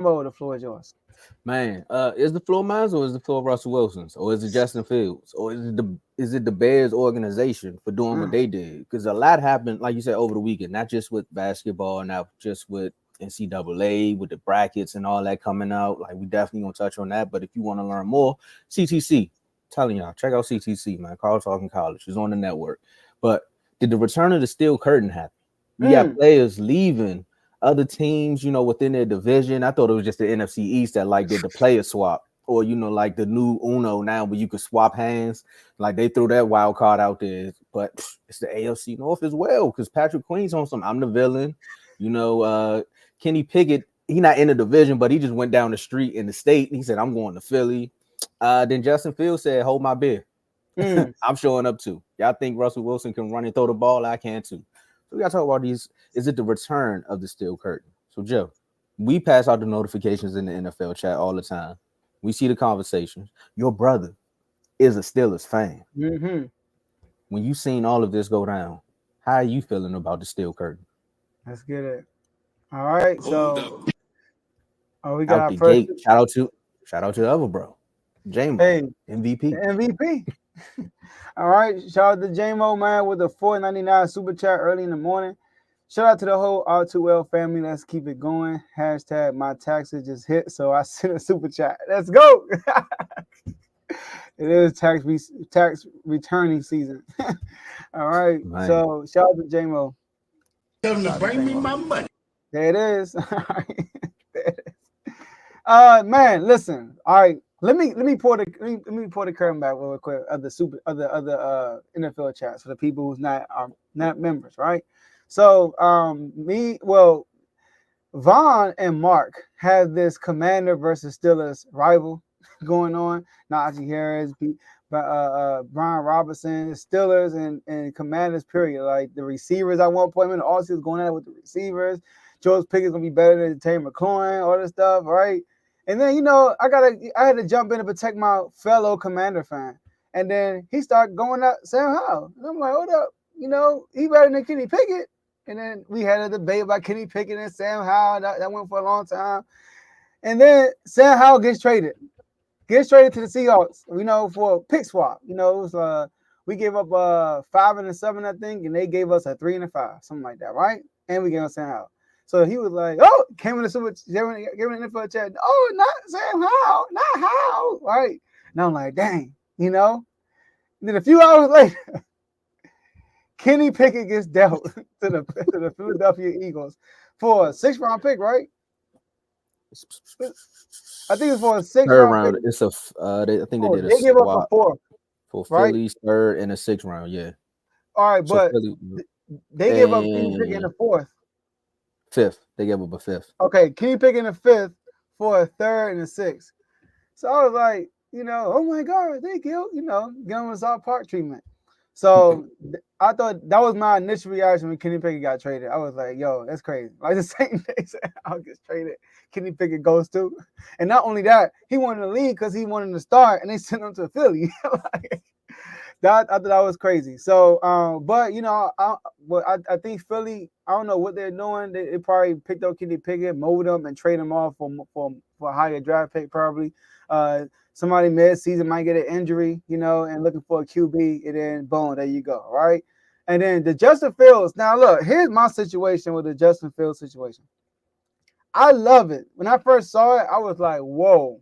Mo, the floor is yours. Man, is the floor mine or is the floor Russell Wilson's or is it Justin Fields or is it the Bears organization for doing what Mm, they did? Because a lot happened, like you said, over the weekend, not just with basketball, not just with NCAA, with the brackets and all that coming out. Like we definitely gonna touch on that. But if you want to learn more, CTC, telling y'all, check out CTC, man. Carl Talking College is on the network. But did the return of the steel curtain happen? We got mm. players leaving other teams, within their division. I thought it was just the NFC East that like did the player swap, or like the new Uno now where you could swap hands. Like they threw that wild card out there, but it's the AFC North as well because Patrick Queen's on some. I'm the villain, you know. Kenny Pickett, he not in the division, but he just went down the street in the state and he said, "I'm going to Philly." Then Justin Fields said, "Hold my beer." Mm. I'm showing up too. Y'all think Russell Wilson can run and throw the ball? I can too. So we gotta talk about these. Is it the return of the steel curtain? So Joe, we pass out the notifications in the NFL chat all the time. We see the conversations. Your brother is a Steelers fan. Mm-hmm. When you seen all of this go down, how are you feeling about the steel curtain? Let's get it. All right. Hold So, up. we got Out our the first. gate. Shout out to the other bro. J-Mo, Hey, the MVP. MVP. All right. Shout out to J-Mo, man, with the 4.99 super chat early in the morning. Shout out to the whole R2L family. Let's keep it going. Hashtag my taxes just hit, so I sent a super chat. Let's go. It is tax returning season. All right. Man. So shout out to J-Mo. Tell them to Shout out to bring me J-Mo. my money. There it is. All right. There it is. Man, listen. All right. Let me pour the curtain back real quick of the NFL chats for the people who's not members, right? So Vaughn and Mark have this Commander versus Steelers rival going on. Najee Harris, Brian Robinson, Steelers and Commanders. Period. Like the receivers, at one point, when all was going at it with the receivers. George Pickett's gonna be better than Terry McLaurin, all this stuff, right? And then I had to jump in to protect my fellow Commander fan. And then he started going at Sam Howell, and I'm like, hold up, he better than Kenny Pickett. And then we had a debate about Kenny Pickett and Sam Howell. That went for a long time. And then Sam Howell gets traded to the Seahawks, for a pick swap. It was we gave up 5 and a 7, I think, and they gave us a 3 and a 5, something like that, right? And we gave us Sam Howell. So he was like, "Oh, came in the super, gave in the NFL chat. Oh, not Sam Howell, not Howell, right?" And I'm like, "Dang, And then a few hours later, Kenny Pickett gets dealt to the Philadelphia Eagles for a 6th round pick, right? I think it's for a six Third round pick. round. I think they Oh, did a they gave up a swap 4th, for right? Philly's third and a sixth round. Yeah. All right, So but Philly they gave up Kenny Pickett in and the 4th. fifth. They gave up a fifth. Okay, Kenny Pickett in the 5th for a 3rd and a 6th. So I was like, oh my God, they give us our park treatment. So I thought that was my initial reaction when Kenny Pickett got traded. I was like, yo, that's crazy. Like the same day I'll get traded, Kenny Pickett goes to. And not only that, he wanted to leave because he wanted to start and they sent him to Philly. Like, I thought that was crazy. So, but I think Philly, I don't know what they're doing. They probably picked up Kenny Pickett, molded him, and trade him off for a higher draft pick probably. Somebody mid-season might get an injury, and looking for a QB, and then boom, there you go, right? And then the Justin Fields. Now look, here's my situation with the Justin Fields situation. I love it. When I first saw it, I was like, whoa,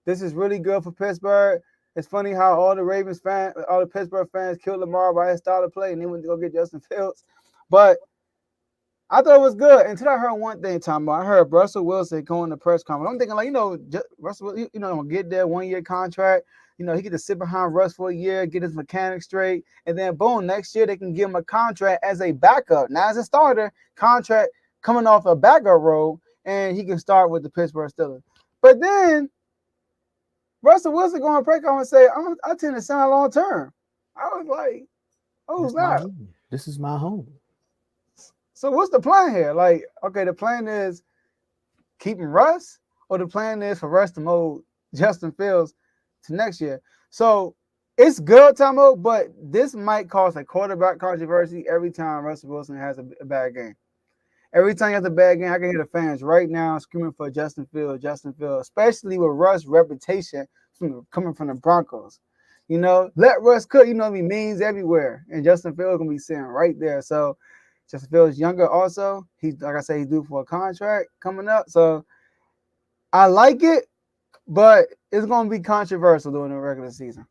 this is really good for Pittsburgh. It's funny how all the Pittsburgh fans killed Lamar by his style of play, and they went to go get Justin Fields. But I thought it was good until I heard one thing, Tom. I heard Russell Wilson going to press conference. I'm thinking, like, Russell, gonna get their 1-year contract. He get to sit behind Russ for a year, get his mechanics straight, and then boom, next year they can give him a contract as a backup, not as a starter. Contract coming off a backup role, and he can start with the Pittsburgh Steelers. But then Russell Wilson going to press conference and say, I tend to sign long term. I was like, oh, This my snap. home. This is my home. So what's the plan here? Like, okay, the plan is keeping Russ, or the plan is for Russ to mold Justin Fields to next year. So it's good, Tomo, but this might cause a quarterback controversy every time Russell Wilson has a bad game. Every time you have the bad game, I can hear the fans right now screaming for Justin Fields, especially with Russ' reputation coming from the Broncos. Let Russ cook. It means everywhere, and Justin Fields gonna be sitting right there. So Justin Fields younger also. He's like I said, he's due for a contract coming up. So I like it, but it's gonna be controversial during the regular season.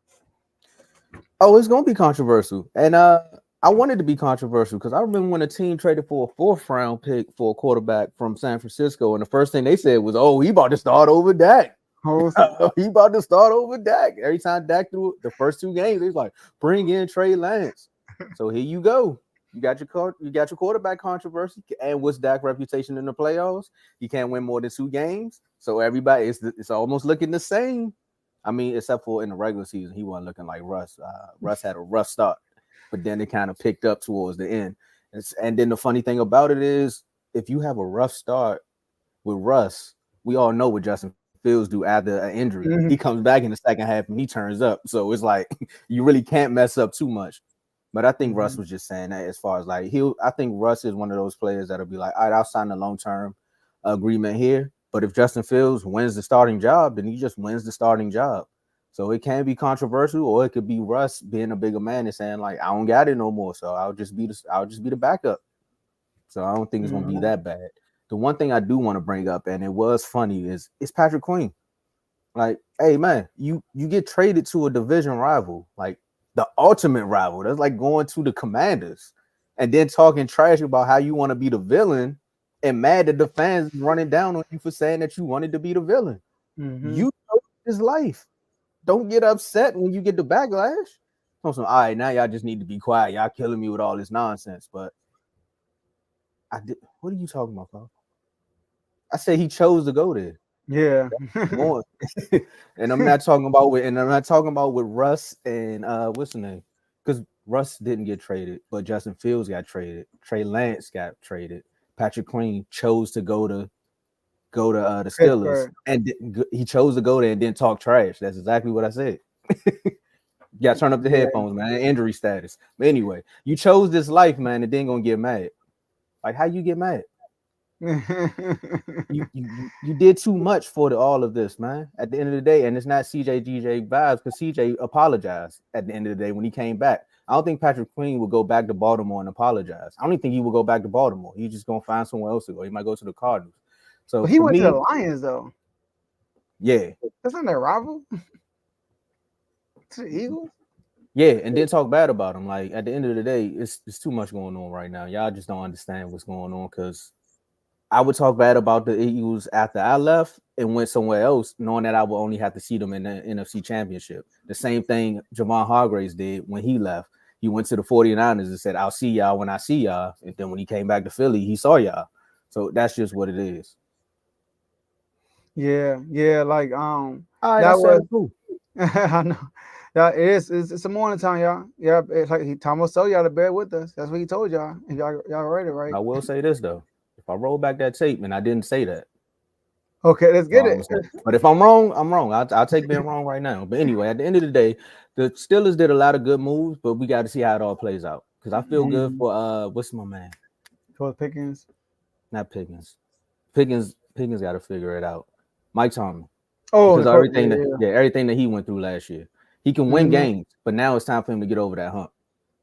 Oh, it's gonna be controversial, and I wanted to be controversial because I remember when a team traded for a fourth round pick for a quarterback from San Francisco, and the first thing they said was, "Oh, he about to start over Dak." He about to start over Dak. Every time Dak threw the first two games, he was like, "Bring in Trey Lance." So here you go. You got your quarterback controversy, and what's Dak's reputation in the playoffs? He can't win more than 2 games. So everybody, it's almost looking the same. I mean, except for in the regular season, he wasn't looking like Russ. Russ had a rough start, but then it kind of picked up towards the end. And then the funny thing about it is, if you have a rough start with Russ, we all know what Justin Fields do after an injury. He Mm-hmm. comes back in the second half and he turns up. So it's like you really can't mess up too much. But I think Mm-hmm. Russ was just saying that as far as like I think Russ is one of those players that'll be like, all right, I'll sign a long-term agreement here. But if Justin Fields wins the starting job, then he just wins the starting job. So it can be controversial, or it could be Russ being a bigger man and saying like, I don't got it no more, so I'll just be the backup. So I don't think it's gonna be Mm-hmm. that bad. The one thing I do want to bring up, and it was funny, is it's Patrick Queen. Like, hey man, you get traded to a division rival, like the ultimate rival. That's like going to the Commanders and then talking trash about how you want to be the villain and mad that the fans running down on you for saying that you wanted to be the villain. Mm-hmm. You chose his life. Don't get upset when you get the backlash. So, all right, now y'all just need to be quiet. Y'all killing me with all this nonsense. But I did. What are you talking about, Carl? I said he chose to go there. Yeah. Going. And I'm not talking about with Russ and what's the name? Because Russ didn't get traded, but Justin Fields got traded. Trey Lance got traded. Patrick Queen chose to go to the Steelers, Pittsburgh. and he chose to go there and didn't talk trash. That's exactly what I said. You got to turn up the Yeah. headphones, man. Injury status. But anyway, you chose this life, man, and then gonna get mad. Like how you get mad? You did too much for all of this, man. At the end of the day, and it's not CJ vibes because CJ apologized at the end of the day when he came back. I don't think Patrick Queen will go back to Baltimore and apologize. I don't even think he will go back to Baltimore. He's just gonna find somewhere else to go. He might go to the Cardinals. So But he for went to the me, Lions though. yeah, That's not their rival. To the Eagles. yeah, and then talk bad about him. Like at the end of the day, it's too much going on right now. Y'all just don't understand what's going on because I would talk bad about the Eagles after I left and went somewhere else, knowing that I would only have to see them in the NFC Championship. The same thing Javon Hargraves did when he left. He went to the 49ers and said, I'll see y'all when I see y'all. And then when he came back to Philly, he saw y'all. So that's just what it is. Yeah, yeah, like All right, I that said was it cool. I know. Yeah, it is. It's a morning time, y'all. Yeah, it's like Tomo told y'all to bear with us. That's what he told y'all. If y'all read it right. I will say this though. If I roll back that tape and I didn't say that, Okay, let's that's get all I'm it. gonna say. But if I'm wrong, I'm wrong. I'll take being wrong right now. But anyway, at the end of the day, the Steelers did a lot of good moves, but we got to see how it all plays out. Because I feel good Mm-hmm. for what's my man? For Pickens. Not Pickens. Pickens got to figure it out. Mike Tomlin. Oh, Because the of court. Yeah, yeah. everything that he went through last year. He can win Mm-hmm. games, but now it's time for him to get over that hump.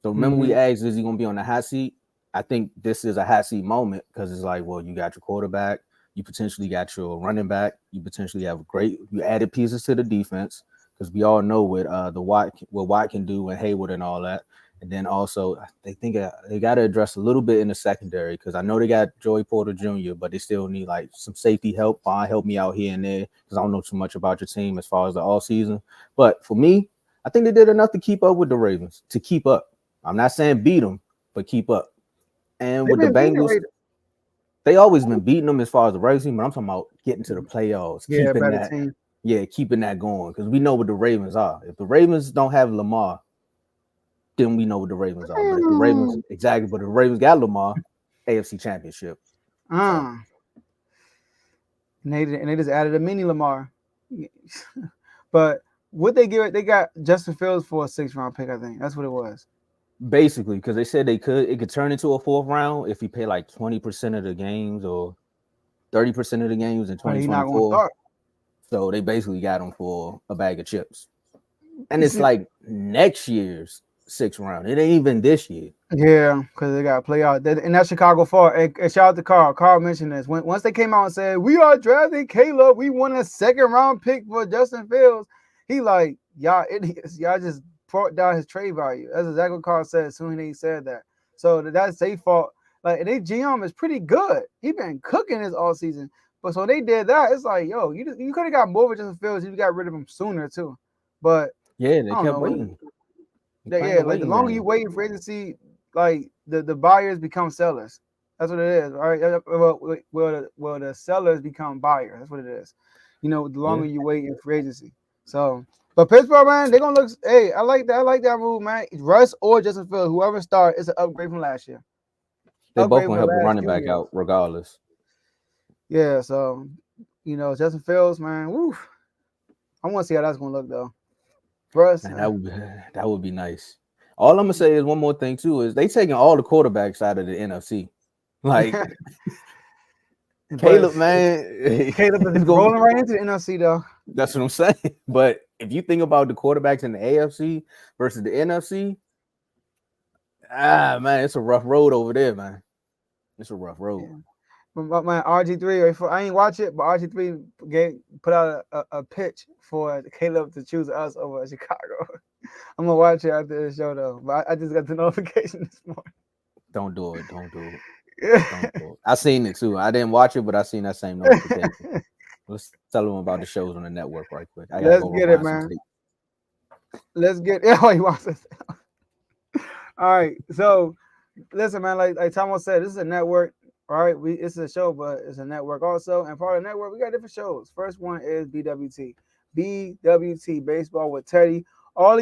So remember Mm-hmm. we asked, is he gonna be on the hot seat? I think this is a hot seat moment because it's like, well, you got your quarterback, you potentially got your running back, you potentially have you added pieces to the defense because we all know what Watt can do and Hayward and all that. And then also they think they got to address a little bit in the secondary because I know they got Joey Porter Jr., but they still need like some safety help. Fine, help me out here and there because I don't know too much about your team as far as the all season. But for me, I think they did enough to keep up with the Ravens. To keep up, I'm not saying beat them, but keep up. And They've with the been beating Bengals, right. they always been beating them as far as the regular season. But I'm talking about getting to the playoffs, Yeah, keeping better that, team. yeah, keeping that going because we know what the Ravens are. If the Ravens don't have Lamar, then we know what the Ravens are. But if the Ravens Mm. exactly, but if the Ravens got Lamar, AFC Championship. So Uh, and they just added a mini Lamar. But what they give it, they got Justin Fields for a 6th round pick. I think that's what it was. Basically, because they said it could turn into a fourth round if you pay like 20% of the games or 30% of the games in But he's not gonna 2024. start. So they basically got him for a bag of chips. And You it's see, like next year's sixth round. It ain't even this year. yeah, because they got to play out. And that's Chicago for. And shout out to Carl. Carl mentioned this. Once they came out and said, we are drafting Caleb. We want a second round pick for Justin Fields. He like, y'all idiots. Y'all just brought down his trade value. That's exactly what Carl said as soon as he said that. So that's their fault. Like, and their GM is pretty good. He been cooking this all season. But so they did that. It's like, yo, you could have got more of Justin Fields if you got rid of him sooner too. But Yeah, they I don't kept know. waiting. Playing Yeah, the like the waiting longer you game. wait for agency, like the buyers become sellers. That's what it is, right? Well, the sellers become buyers. That's what it is. You know, the Yeah. longer you wait in free agency. So, but Pittsburgh, man, they're gonna look. Hey, I like that. I like that move, man. Russ or Justin Fields, whoever starts, is an upgrade from last year. They both Upgrade gonna from the help the last running few back years. out regardless. Yeah. So, Justin Fields, man. Woo. I want to see how that's gonna look though. Russ, Man, that would be nice. All I'm gonna say is one more thing too is they taking all the quarterbacks out of the NFC. Like but Caleb, man, Caleb is it's gonna be rolling right into the NFC though. that's what I'm saying. But if you think about the quarterbacks in the AFC versus the NFC, man, it's a rough road over there, man. It's a rough road. Yeah. But my RG3, I ain't watch it, but RG3 put out a pitch for Caleb to choose us over Chicago. I'm gonna watch it after the show though. But I just got the notification this morning. Don't do it. Don't do it. Don't Yeah. do it. I seen it too. I didn't watch it, but I seen that same notification. Let's tell them about the shows on the network right quick. I gotta Let's go get it, rewind some man. tape. Let's get it. Oh, he wants us. All right. So listen, man, like Tomo said, this is a network. All right, it's a show, but it's a network also. And part of the network, we got different shows. First one is BWT. BWT Baseball with Teddy. All